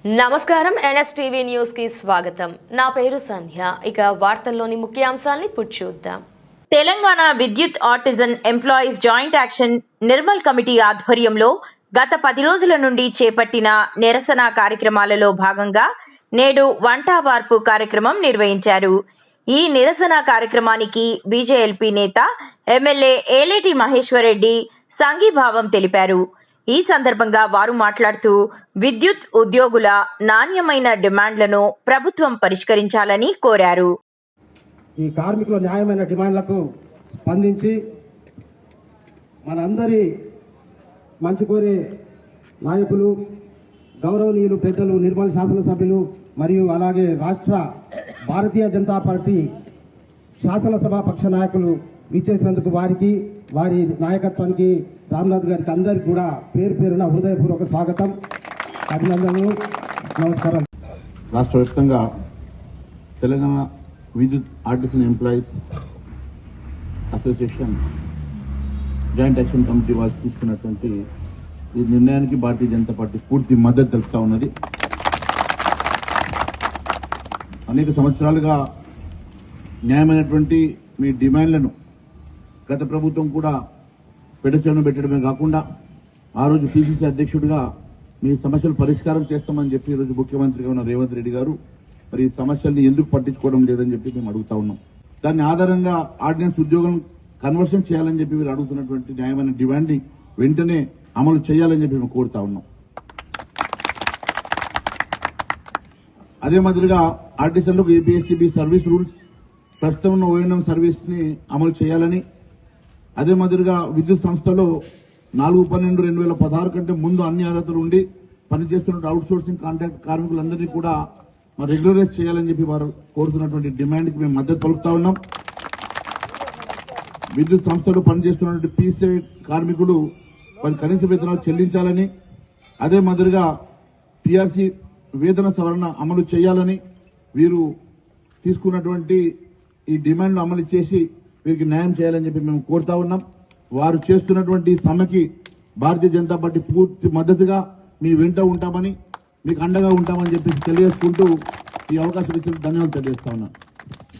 నమస్కారం NSTV news కి స్వాగతం. నా పేరు సంధ్య. ఇక వార్తల్లోని ముఖ్యాంశాలను ఇప్పుడు చూద్దాం. తెలంగాణ విద్యుత్ artisan employees joint action Nirmal committee ఆధ్వర్యంలో గత 10 రోజుల నుండి చేపట్టిన నిరసన కార్యక్రమాలలో భాగంగా నేడు వంట వార్పు కార్యక్రమం నిర్వహించారు. ఈ నిరసన కార్యక్రమానికి బీజేఎల్పీ నేత ఎమ్మెల్యే ఏలేటి మహేశ్వర్ రెడ్డి సంఘీభావం తెలిపారు. ఈ సందర్భంగా వారు మాట్లాడుతూ విద్యుత్ ఉద్యోగుల నాణ్యమైన డిమాండ్లను ప్రభుత్వం పరిష్కరించాలని కోరారు. ఈ కార్మికుల న్యాయమైన డిమాండ్లకు స్పందించి మనందరి మంచి కోరే నాయకులు గౌరవనీయులు పెద్దలు నిర్మల్ శాసనసభ్యులు మరియు అలాగే రాష్ట్ర భారతీయ జనతా పార్టీ శాసనసభ పక్ష నాయకులు ఇచ్చేసినందుకు వారికి వారి నాయకత్వానికి రామ్నాథ్ గారికి అందరికీ కూడా పేరు పేరున హృదయపూర్వక స్వాగతం, అభినందనలు, నమస్కారం. రాష్ట్ర వ్యాప్తంగా తెలంగాణ విద్యుత్ artisan employees association joint action committee వారు తీసుకున్నటువంటి ఈ నిర్ణయానికి భారతీయ జనతా పార్టీ పూర్తి మద్దతు తెలుపుతా ఉన్నది. అనేక సంవత్సరాలుగా న్యాయమైనటువంటి మీ డిమాండ్లను గత ప్రభుత్వం కూడా పెడచెవిన పెట్టడమే కాకుండా ఆ రోజు పిసిసి అధ్యక్షుడిగా మీ సమస్యలు పరిష్కారం చేస్తామని చెప్పి ఈరోజు ముఖ్యమంత్రిగా ఉన్న రేవంత్ రెడ్డి గారు మరి ఈ సమస్యల్ని ఎందుకు పట్టించుకోవడం లేదని చెప్పి మేము అడుగుతా ఉన్నాం. దాని ఆధారంగా ఆర్డినెన్స్ ఉద్యోగం కన్వర్షన్ చేయాలని చెప్పి మీరు అడుగుతున్నటువంటి న్యాయమైన డిమాండ్ని వెంటనే అమలు చేయాలని చెప్పి మేము కోరుతా ఉన్నాం. అదే మాదిరిగా ఆర్టిజన్లకు ఏపీఎస్సీబీ సర్వీస్ రూల్స్ ప్రస్తుతం ఉన్న ఓఎన్ఎం సర్వీస్ ని అమలు చేయాలని, అదే మాదిరిగా విద్యుత్ సంస్థలో 4/12/2016 కంటే ముందు అన్ని అర్హతలు ఉండి పనిచేస్తున్న అవుట్ సోర్సింగ్ కాంట్రాక్ట్ కార్మికులందరినీ కూడా రెగ్యులరైజ్ చేయాలని చెప్పి వారు కోరుతున్నటువంటి డిమాండ్కి మేము మద్దతు పలుకుతా ఉన్నాం. విద్యుత్ సంస్థలో పనిచేస్తున్నటువంటి పీసీ కార్మికులు వారి కనీస వేతనాలు చెల్లించాలని, అదే మాదిరిగా పీఆర్సీ వేతన సవరణ అమలు చేయాలని వీరు తీసుకున్నటువంటి ఈ డిమాండ్లు అమలు చేసి వీరికి న్యాయం చేయాలని చెప్పి మేము కోరుతా ఉన్నాం. వారు చేస్తున్నటువంటి సమ్మెకి భారతీయ జనతా పార్టీ పూర్తి మద్దతుగా మీ వెంట ఉంటామని, మీకు అండగా ఉంటామని చెప్పి తెలియజేసుకుంటూ ఈ అవకాశం ఇచ్చిన ధన్యవాదాలు తెలియజేస్తా ఉన్నాను.